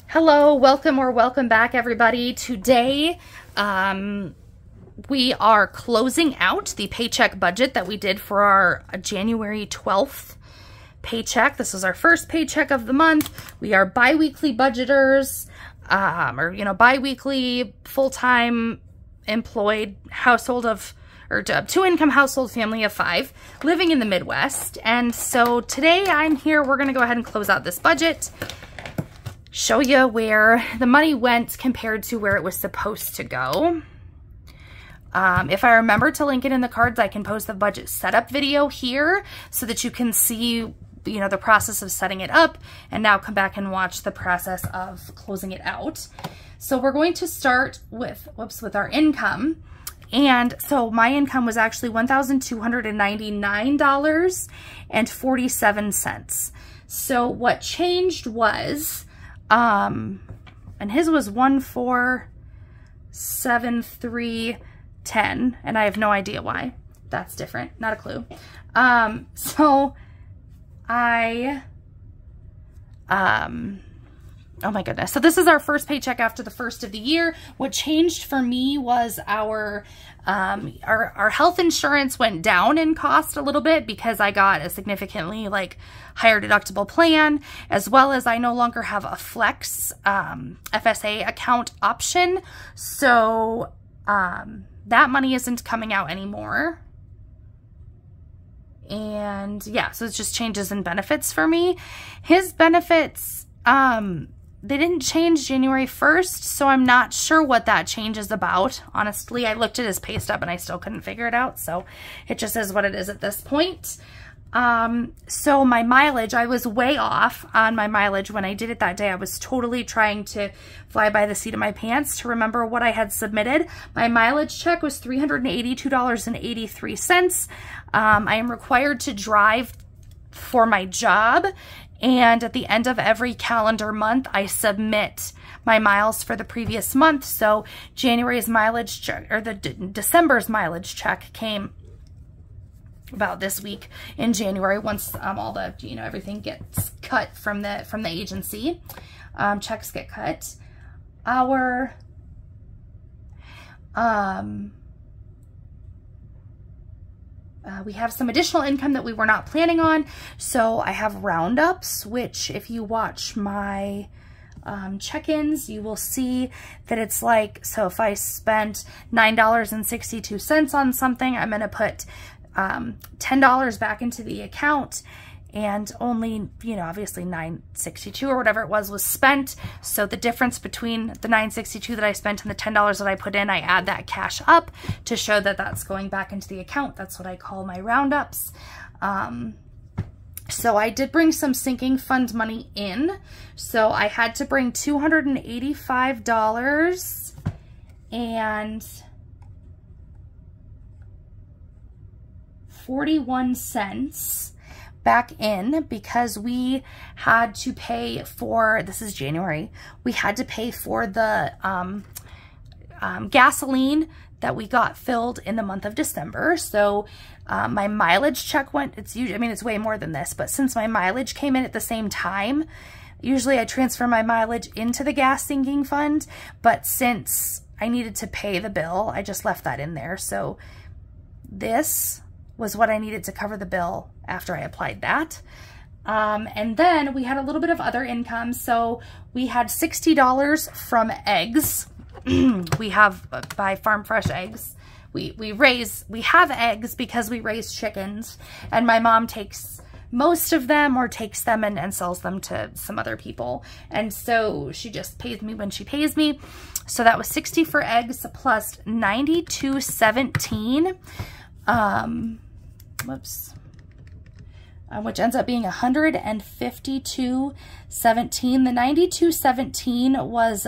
Hello, welcome or welcome back, everybody. Today, we are closing out the paycheck budget that we did for our January 12th paycheck. This is our first paycheck of the month. We are biweekly budgeters, biweekly full-time employed household of, or two-income household family of 5 living in the Midwest. And so today I'm here, we're going to go ahead and close out this budget, show you where the money went compared to where it was supposed to go. If I remember to link it in the cards, I can post the budget setup video here so that you can see, the process of setting it up and now come back and watch the process of closing it out. So we're going to start with our income. And so my income was actually $1,299.47. So what changed was, and his was 1,473.10, and I have no idea why that's different, not a clue. Oh my goodness. So this is our first paycheck after the first of the year. What changed for me was our health insurance went down in cost a little bit because I got a significantly higher deductible plan, as well as I no longer have a flex FSA account option. So that money isn't coming out anymore. And yeah, so it's just changes in benefits for me. His benefits, they didn't change January 1st, so I'm not sure what that change is about. Honestly, I looked at his pay stub and I still couldn't figure it out, so it just is what it is at this point. So my mileage, I was way off on my mileage when I did it that day. I was totally trying to fly by the seat of my pants to remember what I had submitted. My mileage check was $382.83. I am required to drive for my job, and at the end of every calendar month, I submit my miles for the previous month. So January's mileage check, or the December's mileage check, came about this week in January, once all the everything gets cut from the agency. Checks get cut. We have some additional income that we were not planning on. So I have roundups, which if you watch my check-ins, you will see that it's so if I spent $9.62 on something, I'm going to put $10 back into the account, and only, obviously $9.62 or whatever it was spent. So the difference between the $9.62 that I spent and the $10 that I put in, I add that cash up to show that that's going back into the account. That's what I call my roundups. So I did bring some sinking fund money in. So I had to bring $285 and 41 cents back in, because we had to pay for, this is January, we had to pay for the gasoline that we got filled in the month of December. So my mileage check went, it's way more than this, but since my mileage came in at the same time, usually I transfer my mileage into the gas sinking fund, but since I needed to pay the bill, I just left that in there. So this was what I needed to cover the bill after I applied that. And then we had a little bit of other income. So we had $60 from eggs. We have buy farm fresh eggs. We have eggs because we raise chickens, and my mom takes most of them, or takes them and sells them to some other people. And so she just pays me when she pays me. So that was 60 for eggs plus 92.17. Which ends up being 152.17. The 92.17 was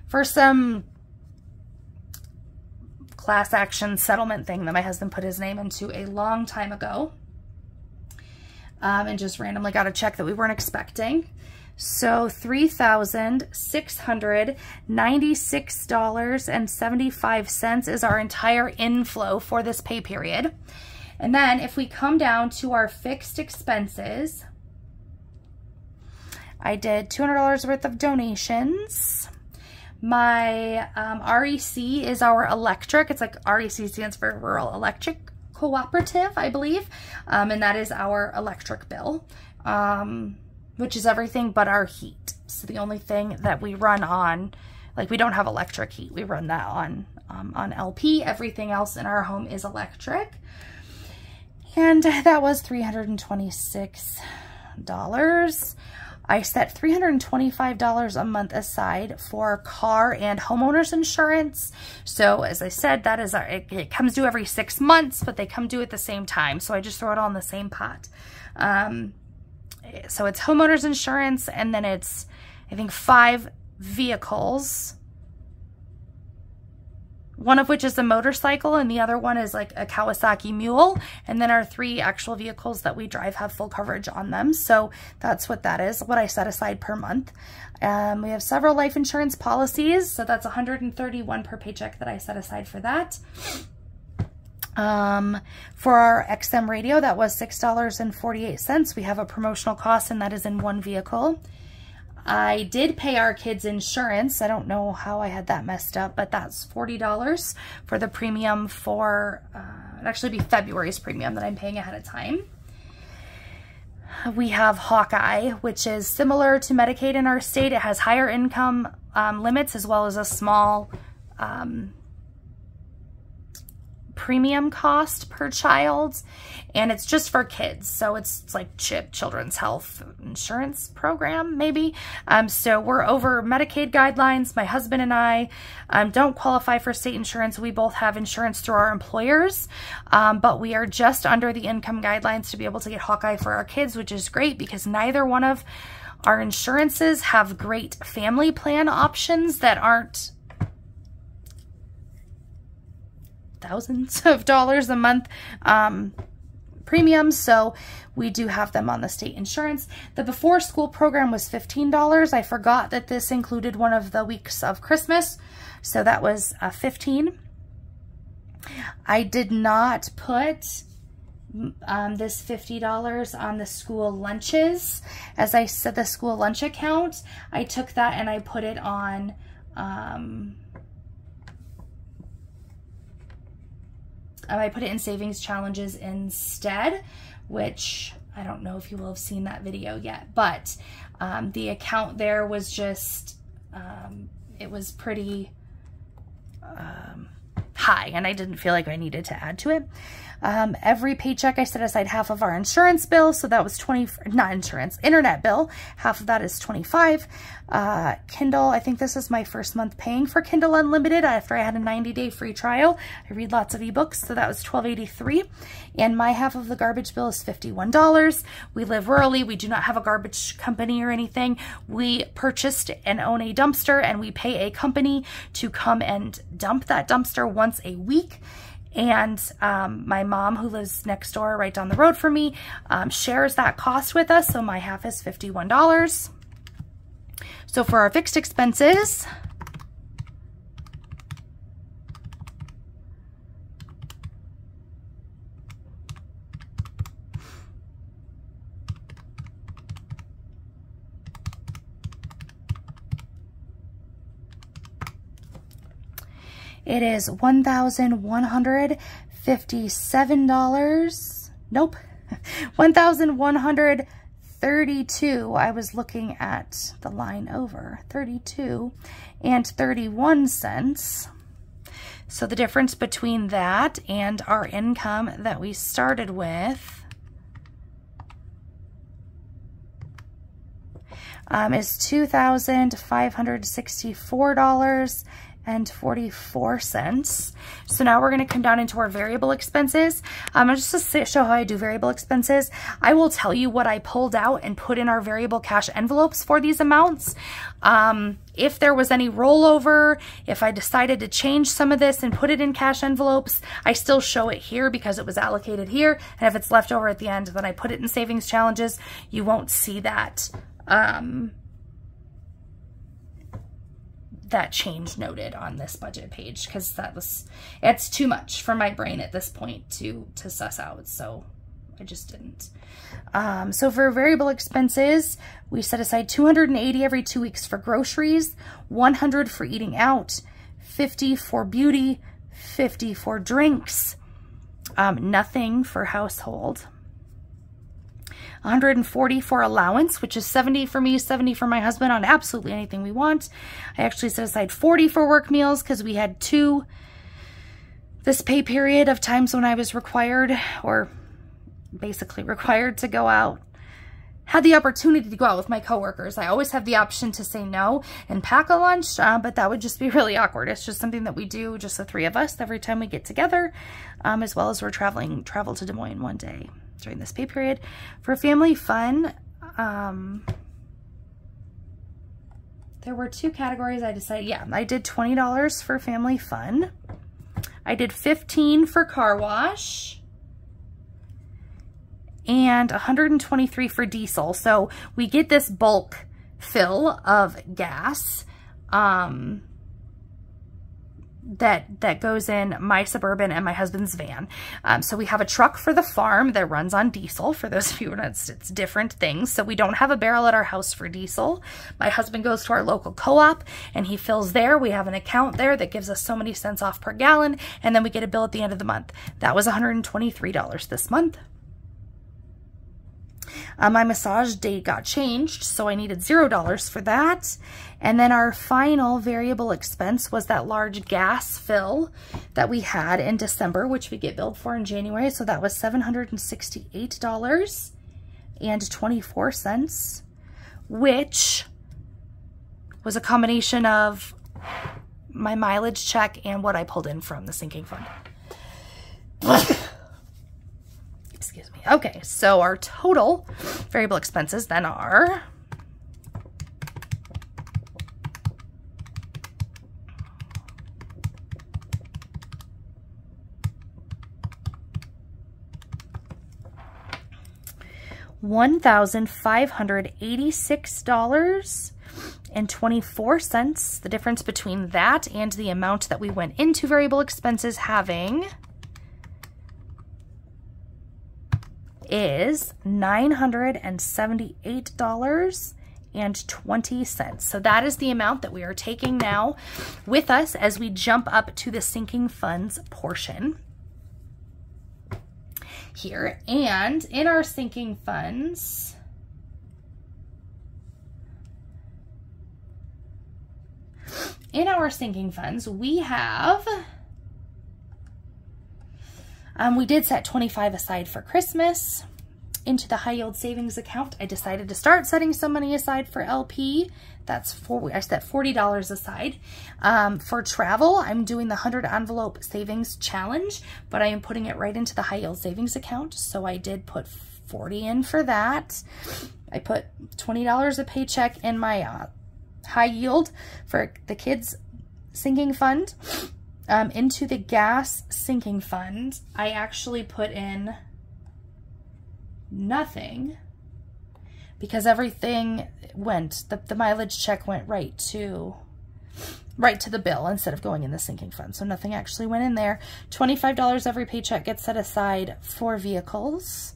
for some class action settlement thing that my husband put his name into a long time ago, and just randomly got a check that we weren't expecting. So $3,696.75 is our entire inflow for this pay period. And then if we come down to our fixed expenses, I did $200 worth of donations. My REC is our electric. It's like REC stands for Rural Electric Cooperative, I believe. And that is our electric bill, which is everything but our heat. So the only thing that we run on, like we don't have electric heat. We run that on LP. Everything else in our home is electric. And that was $326. I set $325 a month aside for car and homeowners insurance. So as I said, that is it comes due every 6 months, but they come due at the same time. So I just throw it all in the same pot. So it's homeowners insurance, and then it's, I think, 5 vehicles. One of which is a motorcycle, and the other one is like a Kawasaki Mule. And then our 3 actual vehicles that we drive have full coverage on them. So that's what that is, what I set aside per month. We have several life insurance policies. So that's $131 per paycheck that I set aside for that. For our XM radio, that was $6.48. We have a promotional cost, and that is in 1 vehicle. I did pay our kids' insurance. I don't know how I had that messed up, but that's $40 for the premium for, it'd actually be February's premium that I'm paying ahead of time. We have Hawkeye, which is similar to Medicaid in our state. It has higher income limits as well as a small premium cost per child, and it's just for kids. So it's like CHIP, Children's Health Insurance Program, maybe. So we're over Medicaid guidelines. My husband and I don't qualify for state insurance. We both have insurance through our employers, but we are just under the income guidelines to be able to get Hawkeye for our kids, which is great because neither one of our insurances have great family plan options that aren't thousands of dollars a month premiums, so we do have them on the state insurance. The before school program was $15. I forgot that this included one of the weeks of Christmas, so that was $15. I did not put this $50 on the school lunches. As I said, the school lunch account, I took that and I put it on I put it in savings challenges instead, which I don't know if you will have seen that video yet, but the account there was just, it was pretty high, and I didn't feel like I needed to add to it. Every paycheck I set aside half of our insurance bill, so that was internet bill. Half of that is $25. Kindle, I think this is my first month paying for Kindle Unlimited after I had a 90-day free trial. I read lots of ebooks, so that was $12.83. And my half of the garbage bill is $51. We live rurally. We do not have a garbage company or anything. We purchased and own a dumpster, and we pay a company to come and dump that dumpster once a week. And my mom, who lives next door right down the road from me, shares that cost with us, so my half is $51. So for our fixed expenses, it is $1,157. Nope, $1,132. I was looking at the line over, 32 and 31 cents. So the difference between that and our income that we started with is $2,564.44. So now we're going to come down into our variable expenses. Just to show how I do variable expenses, I will tell you what I pulled out and put in our variable cash envelopes for these amounts. If there was any rollover, if I decided to change some of this and put it in cash envelopes, I still show it here because it was allocated here. And if it's left over at the end, then I put it in savings challenges. You won't see that that change noted on this budget page because it's too much for my brain at this point to suss out. So I just didn't. So for variable expenses, we set aside $280 every 2 weeks for groceries, $100 for eating out, $50 for beauty, $50 for drinks, nothing for household, $140 for allowance, which is $70 for me, $70 for my husband on absolutely anything we want. I actually set aside $40 for work meals because we had 2 this pay period of times when I was required, or basically required, to go out. Had the opportunity to go out with my coworkers. I always have the option to say no and pack a lunch, but that would just be really awkward. It's just something that we do, just the 3 of us, every time we get together, as well as we're travel to Des Moines one day during this pay period. For family fun, there were 2 categories I decided. Yeah, I did $20 for family fun. I did $15 for car wash and $123 for diesel. So we get this bulk fill of gas that goes in my Suburban and my husband's van. So we have a truck for the farm that runs on diesel. For those of you who know, it's different things. So we don't have a barrel at our house for diesel. My husband goes to our local co-op and he fills there. We have an account there that gives us so many cents off per gallon, and then we get a bill at the end of the month. That was $123 this month. My massage date got changed, so I needed $0 for that. And then our final variable expense was that large gas fill that we had in December, which we get billed for in January. So that was $768.24, which was a combination of my mileage check and what I pulled in from the sinking fund. Excuse me. Okay, so our total variable expenses then are $1,586.24. The difference between that and the amount that we went into variable expenses having is $978.20. So that is the amount that we are taking now with us as we jump up to the sinking funds portion here. And in our sinking funds, we have, we did set $25 aside for Christmas into the high yield savings account. I decided to start setting some money aside for LP. That's I set $40 aside. For travel, I'm doing the 100 envelope savings challenge, but I am putting it right into the high yield savings account. So I did put $40 in for that. I put $20 a paycheck in my high yield for the kids sinking fund. Into the gas sinking fund, I actually put in nothing because everything went, the mileage check went right to the bill instead of going in the sinking fund. So nothing actually went in there. $25 every paycheck gets set aside for vehicles.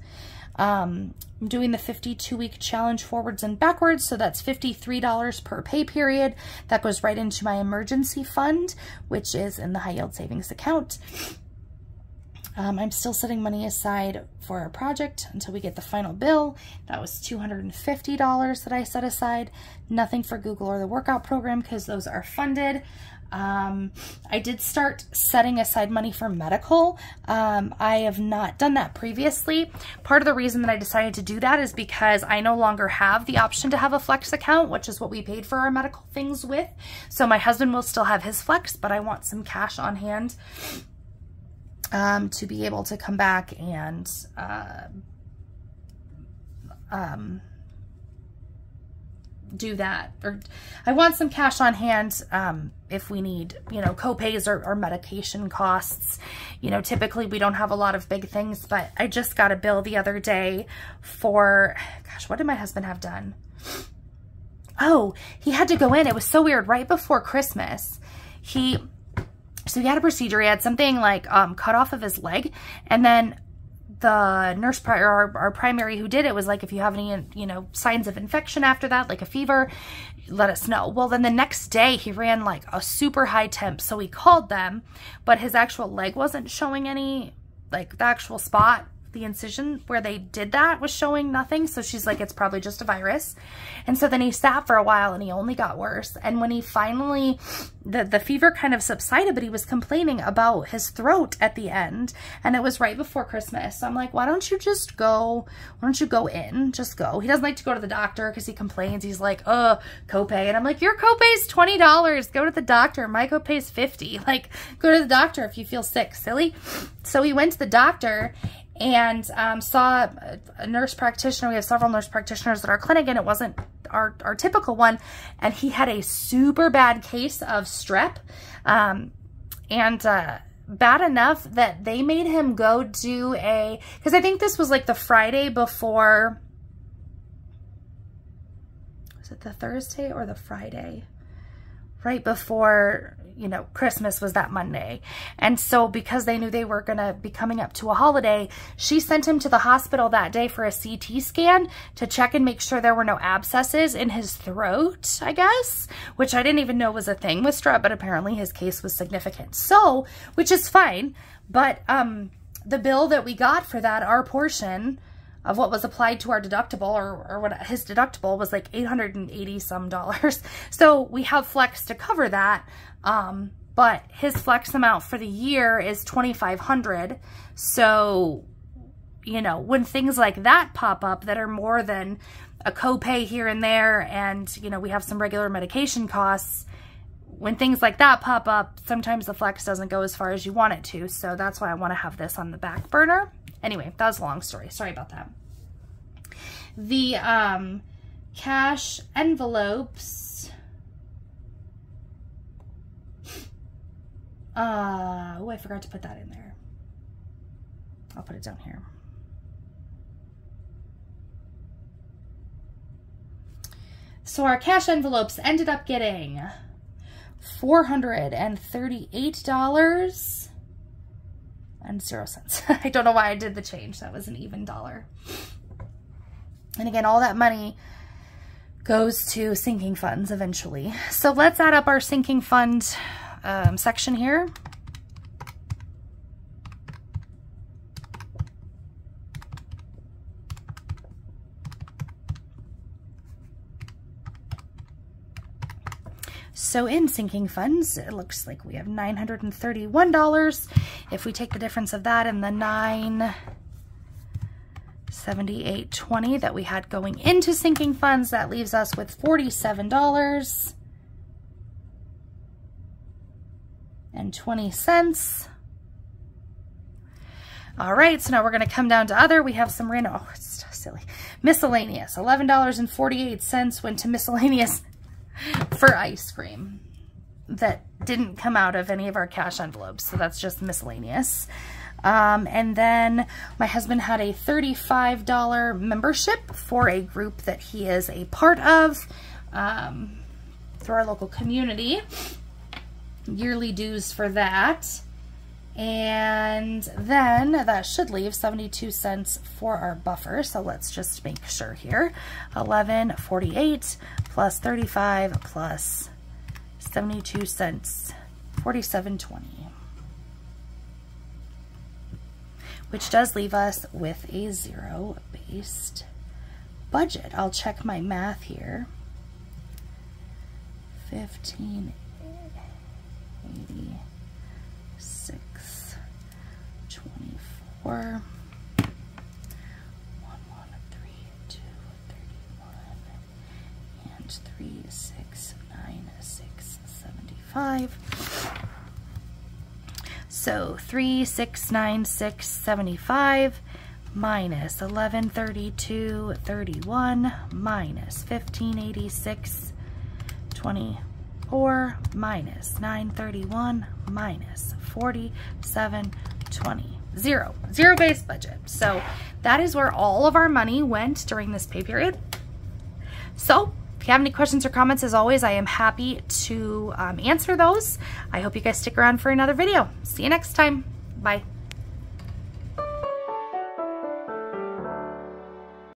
I'm doing the 52-week challenge forwards and backwards, so that's $53 per pay period. That goes right into my emergency fund, which is in the high yield savings account. I'm still setting money aside for our project until we get the final bill. That was $250 that I set aside. Nothing for Google or the workout program because those are funded. I did start setting aside money for medical. I have not done that previously. Part of the reason that I decided to do that is because I no longer have the option to have a flex account, which is what we paid for our medical things with. So my husband will still have his flex, but I want some cash on hand to be able to come back and do that. Or I want some cash on hand if we need, you know, co-pays or medication costs. You know, typically we don't have a lot of big things, but I just got a bill the other day for, gosh, what did my husband have done? Oh, he had to go in. It was so weird. Right before Christmas, so he had a procedure. He had something like cut off of his leg, and then the nurse, our primary who did it was like, if you have any, you know, signs of infection after that, like a fever, let us know. Well, then the next day he ran like a super high temp. So we called them, but his actual leg wasn't showing any, like the actual spot, the incision where they did that was showing nothing. So she's like, it's probably just a virus. And so then he sat for a while and he only got worse. And when he finally, the fever kind of subsided, but he was complaining about his throat at the end. And it was right before Christmas. So I'm like, why don't you just go? Why don't you go in? Just go. He doesn't like to go to the doctor because he complains. He's like, oh, copay. And I'm like, your copay is $20. Go to the doctor. My copay is $50. Like, go to the doctor if you feel sick, silly. So he went to the doctor and saw a nurse practitioner. We have several nurse practitioners at our clinic, and it wasn't our typical one. And he had a super bad case of strep, and bad enough that they made him go do because I think this was like the Friday before, was it the Thursday or the Friday? Right before, you know, Christmas was that Monday. And so because they knew they were going to be coming up to a holiday, she sent him to the hospital that day for a CT scan to check and make sure there were no abscesses in his throat, I guess, which I didn't even know was a thing with strep, but apparently his case was significant. So, which is fine, but the bill that we got for that, our portion of what was applied to our deductible, or what his deductible was, like $880 some. So we have flex to cover that. But his flex amount for the year is $2,500. So, you know, when things like that pop up that are more than a copay here and there, and, you know, we have some regular medication costs, when things like that pop up, sometimes the flex doesn't go as far as you want it to. So that's why I want to have this on the back burner. Anyway, that was a long story. Sorry about that. The cash envelopes. Oh, I forgot to put that in there. I'll put it down here. So our cash envelopes ended up getting $438.00. and 0 cents. I don't know why I did the change. That was an even dollar. And again, all that money goes to sinking funds eventually. So let's add up our sinking fund section here. So in sinking funds, it looks like we have $931. If we take the difference of that and the $978.20 that we had going into sinking funds, that leaves us with $47.20. All right, so now we're going to come down to other. We have some random, oh, it's silly, miscellaneous. $11.48 went to miscellaneous for ice cream that didn't come out of any of our cash envelopes. So that's just miscellaneous. And then my husband had a $35 membership for a group that he is a part of through our local community. Yearly dues for that. And then that should leave 72 cents for our buffer. So let's just make sure here. 11.48 plus 35 plus 72 cents, 47.20. Which does leave us with a zero-based budget. I'll check my math here. 1586 24 1132 31 and 369675. So 369675 minus 1132.31 minus 1586.24 minus 931 minus 47.20. Zero base budget. So that is where all of our money went during this pay period. So if you have any questions or comments, as always, I am happy to answer those. I hope you guys stick around for another video. See you next time. Bye.